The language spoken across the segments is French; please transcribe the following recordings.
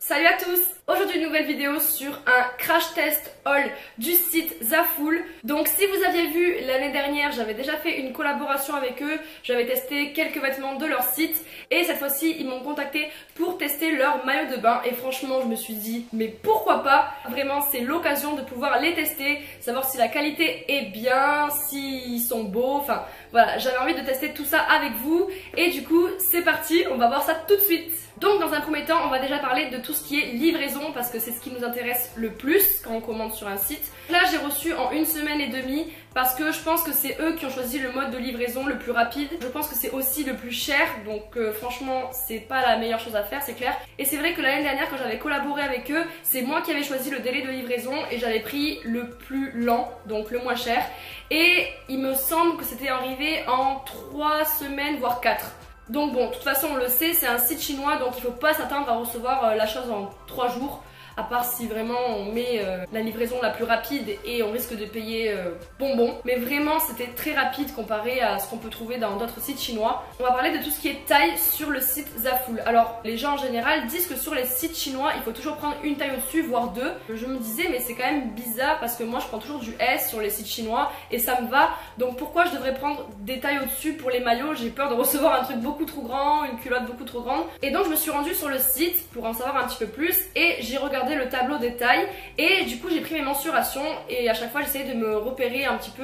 Salut à tous! Aujourd'hui une nouvelle vidéo sur un crash test haul du site Zaful. Donc si vous aviez vu l'année dernière, j'avais déjà fait une collaboration avec eux, j'avais testé quelques vêtements de leur site et cette fois-ci ils m'ont contacté pour tester leur maillot de bain et franchement je me suis dit mais pourquoi pas? Vraiment c'est l'occasion de pouvoir les tester, savoir si la qualité est bien, s'ils sont beaux, enfin voilà, j'avais envie de tester tout ça avec vous et du coup c'est parti, on va voir ça tout de suite. Donc dans un premier temps on va déjà parler de tout ce qui est livraison parce que c'est ce qui nous intéresse le plus quand on commande sur un site. Là j'ai reçu en 1 semaine et demie parce que je pense que c'est eux qui ont choisi le mode de livraison le plus rapide. Je pense que c'est aussi le plus cher donc franchement c'est pas la meilleure chose à faire, c'est clair. Et c'est vrai que l'année dernière quand j'avais collaboré avec eux, c'est moi qui avais choisi le délai de livraison et j'avais pris le plus lent, donc le moins cher. Et il me semble que c'était arrivé en 3 semaines voire 4. Donc bon, de toute façon on le sait, c'est un site chinois donc il faut pas s'attendre à recevoir la chose en 3 jours. À part si vraiment on met la livraison la plus rapide et on risque de payer bonbon. Mais vraiment c'était très rapide comparé à ce qu'on peut trouver dans d'autres sites chinois. On va parler de tout ce qui est taille sur le site Zaful. Alors les gens en général disent que sur les sites chinois il faut toujours prendre une taille au-dessus voire deux. Je me disais mais c'est quand même bizarre parce que moi je prends toujours du S sur les sites chinois et ça me va. Donc pourquoi je devrais prendre des tailles au-dessus pour les maillots? J'ai peur de recevoir un truc beaucoup trop grand, une culotte beaucoup trop grande. Et donc je me suis rendue sur le site pour en savoir un petit peu plus et j'ai regardé le tableau des tailles et du coup j'ai pris mes mensurations et à chaque fois j'essayais de me repérer un petit peu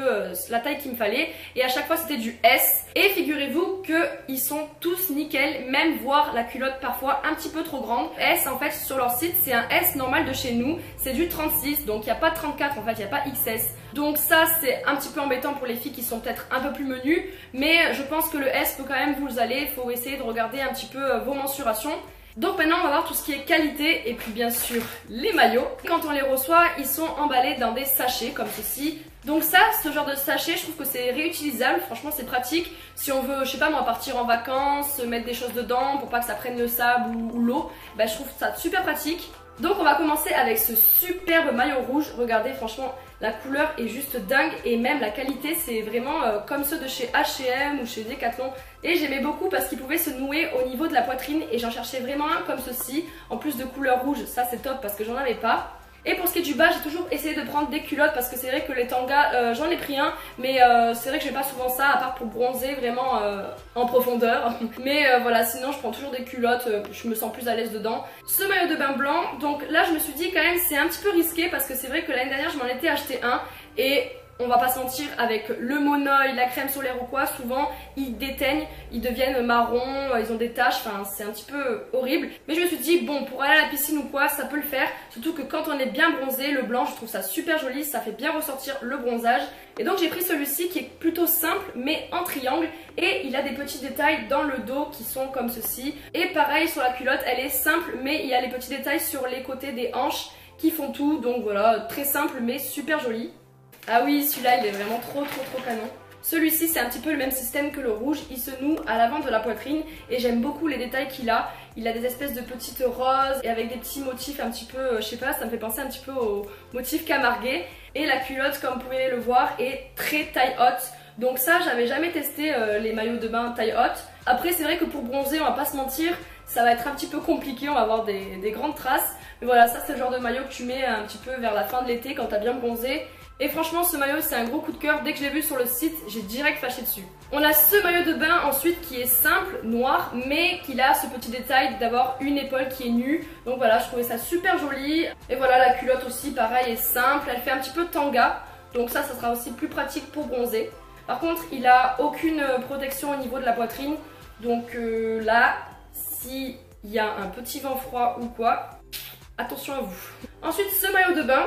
la taille qu'il me fallait et à chaque fois c'était du S et figurez-vous qu'ils sont tous nickel, même voire la culotte parfois un petit peu trop grande. S en fait sur leur site c'est un S normal de chez nous, c'est du 36 donc il n'y a pas de 34 en fait, il n'y a pas XS. Donc ça c'est un petit peu embêtant pour les filles qui sont peut-être un peu plus menues mais je pense que le S peut quand même vous aller, il faut essayer de regarder un petit peu vos mensurations. Donc maintenant on va voir tout ce qui est qualité et puis bien sûr les maillots. Quand on les reçoit ils sont emballés dans des sachets comme ceci. Donc ça, ce genre de sachet je trouve que c'est réutilisable, franchement c'est pratique. Si on veut, je sais pas moi, partir en vacances, mettre des choses dedans pour pas que ça prenne le sable ou l'eau, bah, je trouve ça super pratique. Donc on va commencer avec ce superbe maillot rouge, regardez franchement la couleur est juste dingue et même la qualité c'est vraiment comme ceux de chez H&M ou chez Decathlon et j'aimais beaucoup parce qu'il pouvait se nouer au niveau de la poitrine et j'en cherchais vraiment un comme ceci en plus de couleur rouge, ça c'est top parce que j'en avais pas. Et pour ce qui est du bas, j'ai toujours essayé de prendre des culottes parce que c'est vrai que les tangas, j'en ai pris un, mais c'est vrai que j'ai pas souvent ça à part pour bronzer vraiment en profondeur. Mais voilà, sinon je prends toujours des culottes, je me sens plus à l'aise dedans. Ce maillot de bain blanc, donc là je me suis dit quand même c'est un petit peu risqué parce que c'est vrai que l'année dernière je m'en étais acheté un et on va pas se mentir, avec le monoeil, la crème solaire ou quoi, souvent ils déteignent, ils deviennent marrons, ils ont des taches, enfin c'est un petit peu horrible. Mais je me suis dit bon, pour aller à la piscine ou quoi, ça peut le faire. Surtout que quand on est bien bronzé, le blanc je trouve ça super joli, ça fait bien ressortir le bronzage. Et donc j'ai pris celui-ci qui est plutôt simple mais en triangle et il a des petits détails dans le dos qui sont comme ceci. Et pareil sur la culotte, elle est simple mais il y a les petits détails sur les côtés des hanches qui font tout. Donc voilà, très simple mais super joli. Ah oui, celui-là il est vraiment trop canon. Celui-ci c'est un petit peu le même système que le rouge, il se noue à l'avant de la poitrine et j'aime beaucoup les détails qu'il a. Il a des espèces de petites roses et avec des petits motifs un petit peu, je sais pas, ça me fait penser un petit peu au motif camarguais. Et la culotte comme vous pouvez le voir est très taille haute. Donc ça j'avais jamais testé les maillots de bain taille haute. Après c'est vrai que pour bronzer on va pas se mentir, ça va être un petit peu compliqué, on va avoir des grandes traces. Mais voilà, ça c'est le genre de maillot que tu mets un petit peu vers la fin de l'été quand t'as bien bronzé. Et franchement ce maillot c'est un gros coup de cœur, dès que je l'ai vu sur le site j'ai direct flashé dessus. On a ce maillot de bain ensuite qui est simple, noir, mais qui a ce petit détail d'avoir une épaule qui est nue. Donc voilà, je trouvais ça super joli. Et voilà, la culotte aussi pareil est simple, elle fait un petit peu tanga. Donc ça sera aussi plus pratique pour bronzer. Par contre il a aucune protection au niveau de la poitrine. Donc là, s'il y a un petit vent froid ou quoi, attention à vous. Ensuite ce maillot de bain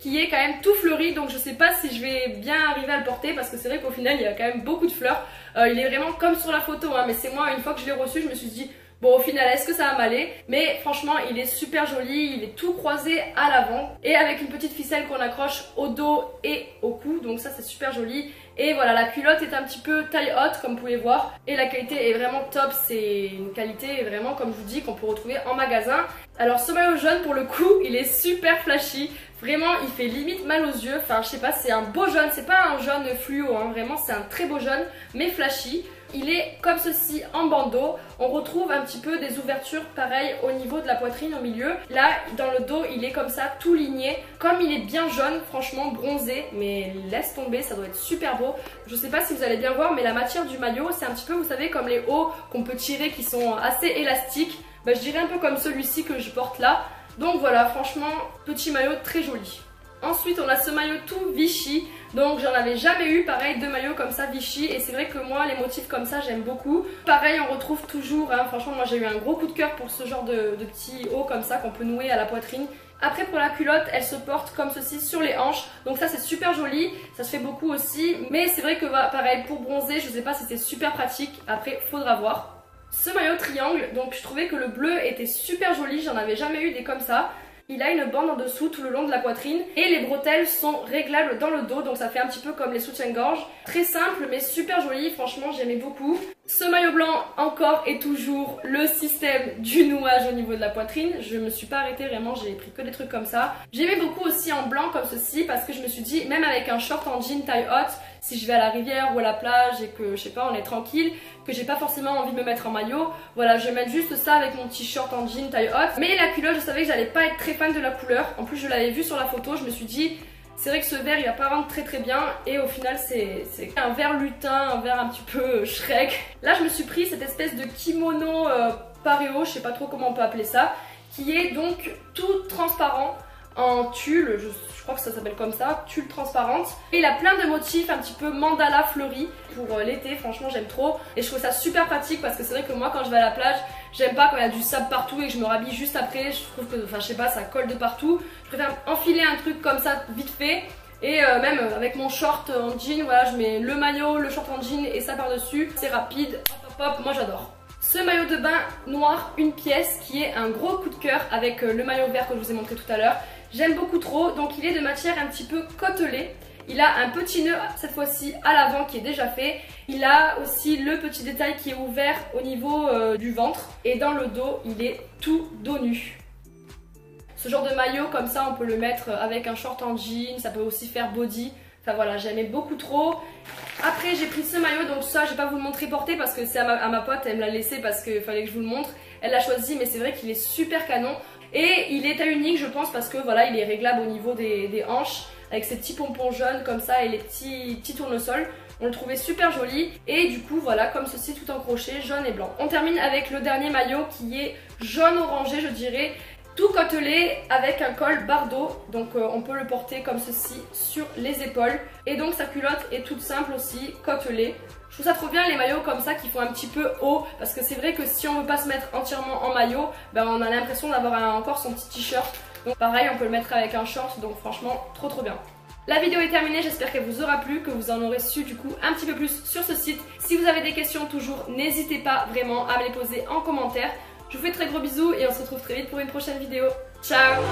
qui est quand même tout fleuri, donc je sais pas si je vais bien arriver à le porter parce que c'est vrai qu'au final il y a quand même beaucoup de fleurs. Il est vraiment comme sur la photo hein, mais c'est moi, une fois que je l'ai reçu je me suis dit bon au final est-ce que ça va m'aller? Mais franchement il est super joli, il est tout croisé à l'avant et avec une petite ficelle qu'on accroche au dos et au cou, donc ça c'est super joli. Et voilà, la culotte est un petit peu taille haute comme vous pouvez voir et la qualité est vraiment top, c'est une qualité vraiment comme je vous dis qu'on peut retrouver en magasin. Alors ce maillot jaune pour le coup il est super flashy, vraiment il fait limite mal aux yeux, enfin je sais pas, c'est un beau jaune, c'est pas un jaune fluo hein, vraiment c'est un très beau jaune mais flashy. Il est comme ceci en bandeau. On retrouve un petit peu des ouvertures pareil au niveau de la poitrine au milieu. Là dans le dos il est comme ça tout ligné. Comme il est bien jaune, franchement bronzé, mais laisse tomber, ça doit être super beau. Je sais pas si vous allez bien voir, mais la matière du maillot c'est un petit peu, vous savez, comme les hauts qu'on peut tirer qui sont assez élastiques. Bah, je dirais un peu comme celui-ci que je porte là. Donc voilà, franchement petit maillot très joli. Ensuite on a ce maillot tout Vichy, donc j'en avais jamais eu pareil de maillot comme ça Vichy, et c'est vrai que moi les motifs comme ça j'aime beaucoup. Pareil on retrouve toujours, hein, franchement moi j'ai eu un gros coup de cœur pour ce genre de petits hauts comme ça qu'on peut nouer à la poitrine. Après pour la culotte elle se porte comme ceci sur les hanches, donc ça c'est super joli, ça se fait beaucoup aussi, mais c'est vrai que pareil pour bronzer je sais pas si c'est super pratique, après faudra voir. Ce maillot triangle, donc je trouvais que le bleu était super joli, j'en avais jamais eu des comme ça. Il a une bande en dessous tout le long de la poitrine et les bretelles sont réglables dans le dos, donc ça fait un petit peu comme les soutiens-gorge. Très simple mais super joli, franchement j'aimais beaucoup. Ce maillot blanc encore et toujours le système du nouage au niveau de la poitrine. Je me suis pas arrêtée vraiment, j'ai pris que des trucs comme ça. J'aimais beaucoup aussi en blanc comme ceci parce que je me suis dit, même avec un short en jean taille haute, si je vais à la rivière ou à la plage et que je sais pas on est tranquille, que j'ai pas forcément envie de me mettre en maillot, voilà je vais mettre juste ça avec mon t-shirt en jean taille haute. Mais la culotte je savais que j'allais pas être très fan de la couleur, en plus je l'avais vu sur la photo, je me suis dit c'est vrai que ce vert il va pas rendre très bien et au final c'est un vert lutin, un vert un petit peu Shrek. Là je me suis pris cette espèce de kimono pareo, je sais pas trop comment on peut appeler ça, qui est donc tout transparent en tulle, je crois que ça s'appelle comme ça, tulle transparente. Et il a plein de motifs un petit peu mandala fleuri pour l'été, franchement j'aime trop. Et je trouve ça super pratique parce que c'est vrai que moi quand je vais à la plage, j'aime pas quand il y a du sable partout et que je me rhabille juste après. Je trouve que, enfin je sais pas, ça colle de partout. Je préfère enfiler un truc comme ça vite fait. Et même avec mon short en jean, voilà, je mets le maillot, le short en jean et ça par dessus. C'est rapide, hop hop hop, moi j'adore. Ce maillot de bain noir, une pièce qui est un gros coup de cœur avec le maillot vert que je vous ai montré tout à l'heure. J'aime beaucoup trop, donc il est de matière un petit peu côtelée. Il a un petit nœud cette fois-ci à l'avant qui est déjà fait. Il a aussi le petit détail qui est ouvert au niveau du ventre. Et dans le dos, il est tout dos nu. Ce genre de maillot comme ça, on peut le mettre avec un short en jean, ça peut aussi faire body. Enfin voilà, j'aimais beaucoup trop. Après j'ai pris ce maillot, donc ça je vais pas vous le montrer porté parce que c'est à ma pote, elle me l'a laissé parce qu'il fallait que je vous le montre. Elle l'a choisi mais c'est vrai qu'il est super canon. Et il est à unique je pense parce que voilà il est réglable au niveau des hanches avec ces petits pompons jaunes comme ça et les petits tournesols. On le trouvait super joli et du coup voilà comme ceci tout en crochet jaune et blanc. On termine avec le dernier maillot qui est jaune orangé je dirais. Tout côtelé avec un col bardeau, donc on peut le porter comme ceci sur les épaules. Et donc sa culotte est toute simple aussi, côtelée. Je trouve ça trop bien les maillots comme ça qui font un petit peu haut, parce que c'est vrai que si on veut pas se mettre entièrement en maillot, ben on a l'impression d'avoir encore son petit t-shirt. Donc pareil on peut le mettre avec un short, donc franchement trop bien. La vidéo est terminée, j'espère qu'elle vous aura plu, que vous en aurez su du coup un petit peu plus sur ce site. Si vous avez des questions toujours, n'hésitez pas vraiment à me les poser en commentaire. Je vous fais très gros bisous et on se retrouve très vite pour une prochaine vidéo. Ciao!